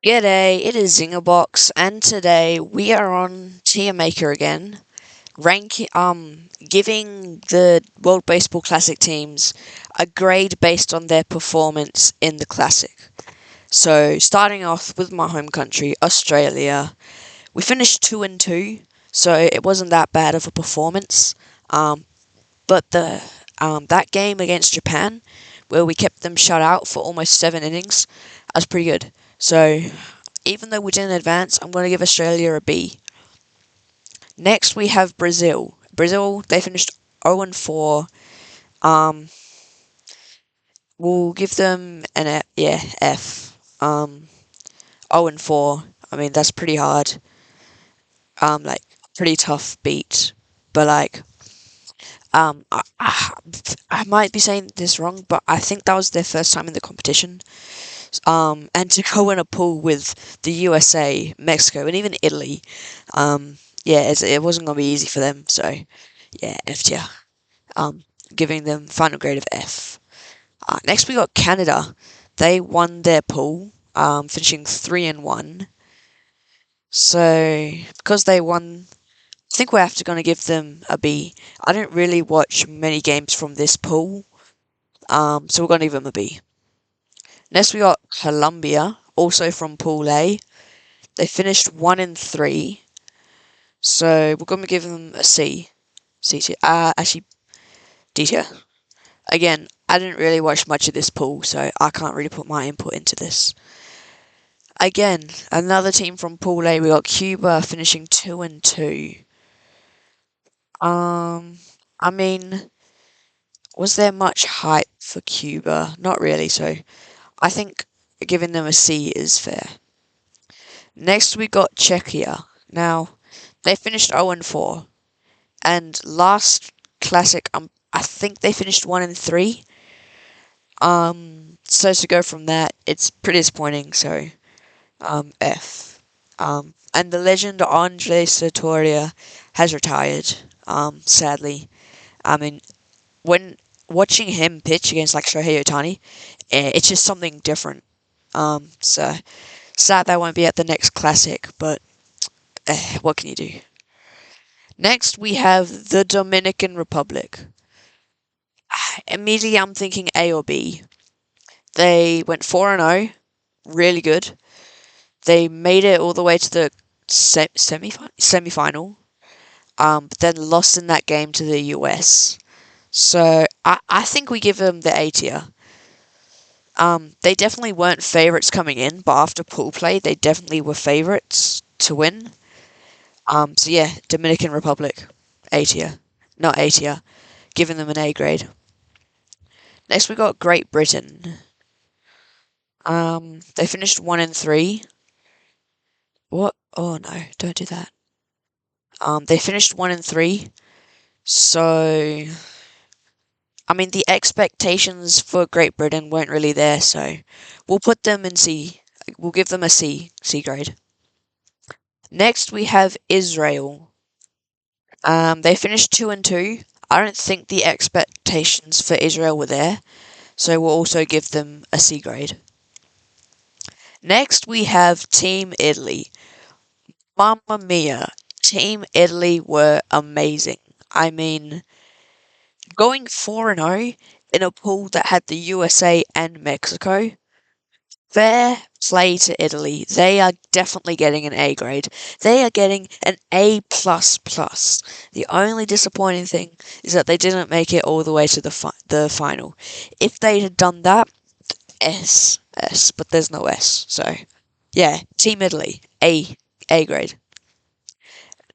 G'day, it is Zingerbox, and today we are on Tier Maker again, giving the World Baseball Classic teams a grade based on their performance in the Classic. So, starting off with my home country, Australia, we finished 2-2, so it wasn't that bad of a performance. But that game against Japan, where we kept them shut out for almost 7 innings, was pretty good. So, even though we didn't advance, I'm going to give Australia a B. Next, we have Brazil. Brazil, they finished 0-4. Um, we'll give them an F. 0-4. I mean, that's pretty hard. Like pretty tough beat. But I might be saying this wrong, but I think that was their first time in the competition. And to go in a pool with the USA, Mexico, and even Italy, yeah, it wasn't gonna be easy for them. So, yeah, F tier. Um, Giving them final grade of F. Next, we got Canada. They won their pool, finishing 3-1. So, because they won, I think we're after gonna give them a B. I didn't really watch many games from this pool, so we're gonna give them a B. Next, we got Colombia, also from Pool A. They finished 1-3, so we're going to give them a C. C tier. Actually, D tier. Again, I didn't really watch much of this pool, so I can't really put my input into this. Again, another team from Pool A. We got Cuba finishing 2-2. I mean, was there much hype for Cuba? Not really, so I think giving them a C is fair. Next, we got Czechia. Now, they finished 0-4, and last Classic, I think they finished 1-3. So to go from that, it's pretty disappointing. So, F. And the legend Andre Sartoria has retired. Sadly, I mean, when watching him pitch against like Shohei Ohtani, it's just something different. So sad they won't be at the next Classic, but what can you do? Next, we have the Dominican Republic. Immediately, I'm thinking A or B. They went 4-0, really good. They made it all the way to the semi-final, but then lost in that game to the US. So I think we give them the A tier. They definitely weren't favourites coming in, but after pool play, they definitely were favourites to win. So yeah, Dominican Republic, A tier. Not A tier, giving them an A grade. Next, we got Great Britain. They finished 1-3. What? Oh no, don't do that. They finished 1-3. So, I mean, the expectations for Great Britain weren't really there. So, we'll put them in C. We'll give them a C grade. Next, we have Israel. They finished 2-2. I don't think the expectations for Israel were there. So, we'll also give them a C grade. Next, we have Team Italy. Mamma mia, Team Italy were amazing. I mean, going 4-0 in a pool that had the USA and Mexico, fair play to Italy. They are definitely getting an A grade. They are getting an A++. The only disappointing thing is that they didn't make it all the way to the final. If they had done that, S, but there's no S. So, yeah, Team Italy, A grade.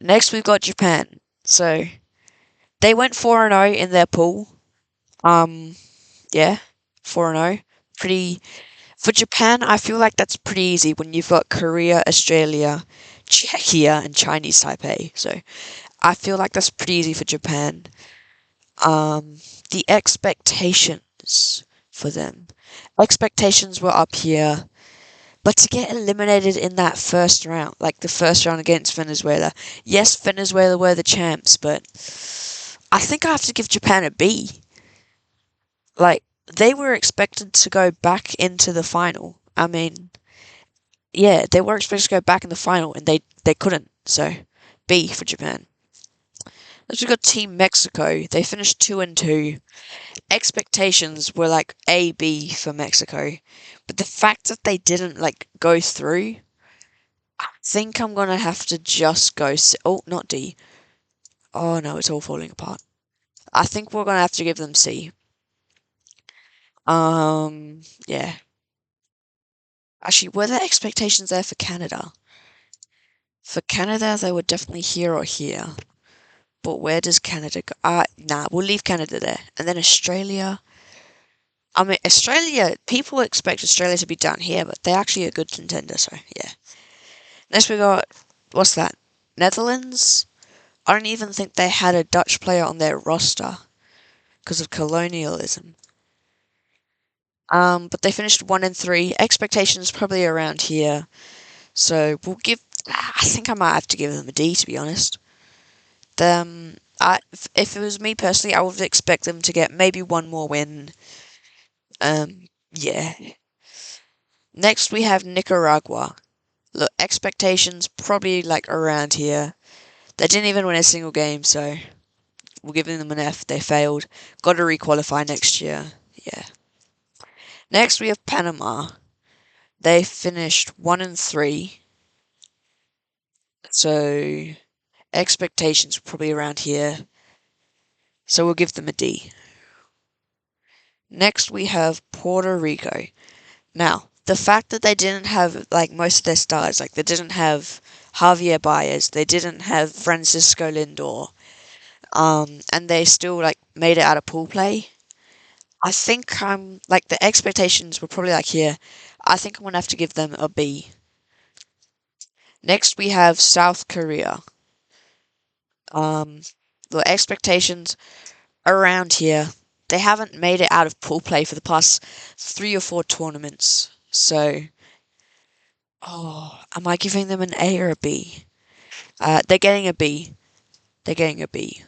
Next, we've got Japan. So, they went 4-0 in their pool. Yeah, 4-0. Pretty. For Japan, I feel like that's pretty easy when you've got Korea, Australia, Czechia, and Chinese Taipei. So, I feel like that's pretty easy for Japan. The expectations for them. Expectations were up here. But to get eliminated in that first round, like the first round against Venezuela, yes, Venezuela were the champs, but I think I have to give Japan a B. Like, they were expected to go back into the final. I mean, Yeah, they were expected to go back in the final, and they couldn't. So, B for Japan. Next we got Team Mexico. They finished 2-2. Expectations were like A, B for Mexico, but the fact that they didn't like go through, I think I'm gonna have to just go. Oh, not D. Oh no, it's all falling apart. I think we're gonna have to give them C. Yeah. Actually, were there expectations there for Canada? For Canada, they were definitely here or here. But where does Canada go? Nah, we'll leave Canada there. And then Australia. I mean, Australia, people expect Australia to be down here, but they're actually a good contender, so yeah. Next we got, what's that? Netherlands? I don't even think they had a Dutch player on their roster because of colonialism. But they finished 1-3. Expectations probably around here. So we'll give, I think I might have to give them a D, to be honest. If it was me personally, I would expect them to get maybe one more win. Yeah. Next we have Nicaragua. Look, expectations probably like around here. They didn't even win a single game, so we're giving them an F. They failed. Got to requalify next year. Yeah. Next we have Panama. They finished 1-3. So expectations probably around here. So we'll give them a D. Next we have Puerto Rico. Now, the fact that they didn't have like most of their stars, like they didn't have Javier Baez, they didn't have Francisco Lindor, and they still like made it out of pool play. I think like the expectations were probably like here. I think I'm gonna have to give them a B. Next we have South Korea. Um, the expectations around here. They haven't made it out of pool play for the past 3 or 4 tournaments. So, oh, am I giving them an A or a B? They're getting a B. They're getting a B.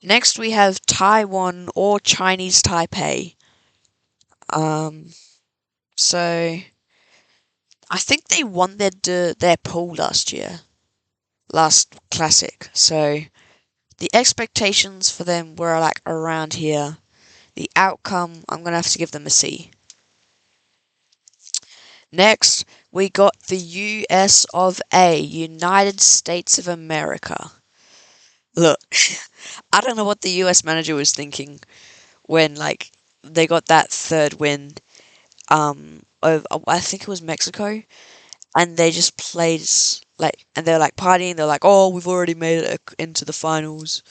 Next we have Taiwan or Chinese Taipei. Um, so I think they won their pool last year, last classic. So the expectations for them were like around here. The outcome, I'm gonna have to give them a C. Next, we got the US of A, United States of America. Look, I don't know what the US manager was thinking when like they got that third win. Over, I think it was Mexico, and they just played like, and they're like partying. They're like, "Oh, we've already made it into the finals."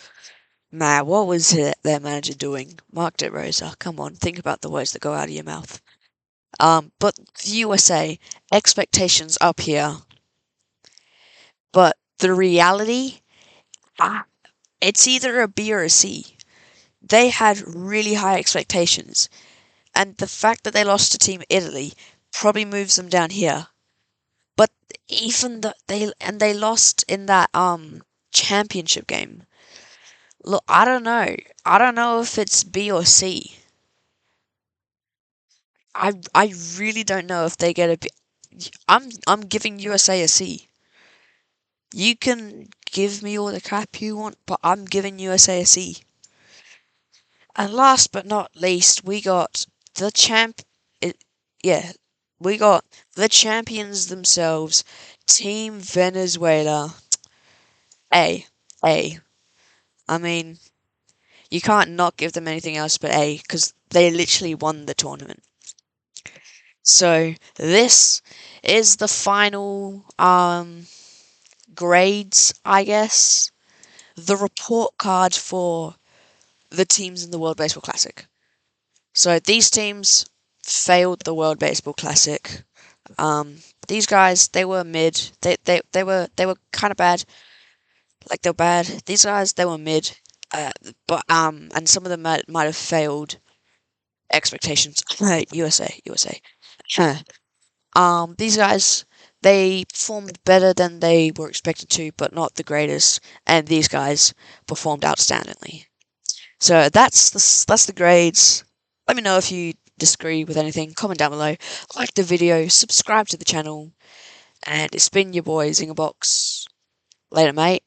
Man, what was their manager doing? Mark DeRosa, come on, think about the words that go out of your mouth. But the USA expectations up here, but the reality, ah, it's either a B or a C. They had really high expectations, and the fact that they lost to Team Italy probably moves them down here. But even they lost in that championship game. Look, I don't know. I don't know if it's B or C. I really don't know if they get a B. I'm giving USA a C. You can give me all the crap you want, but I'm giving USA a C. And last but not least, we got the champ. It, yeah, we got the champions themselves, Team Venezuela. A, A. I mean, you can't not give them anything else but A because they literally won the tournament. So this is the final grades, I guess. The report card for the teams in the World Baseball Classic. So these teams failed the World Baseball Classic. These guys, they were mid. They were kind of bad. Like they're bad. These guys, they were mid. But and some of them might have failed expectations. USA. Huh. These guys, they performed better than they were expected to, but not the greatest. And these guys performed outstandingly. So that's the grades. Let me know if you disagree with anything, comment down below, like the video, subscribe to the channel, and it's been your boy Zingerbox. Later, mate.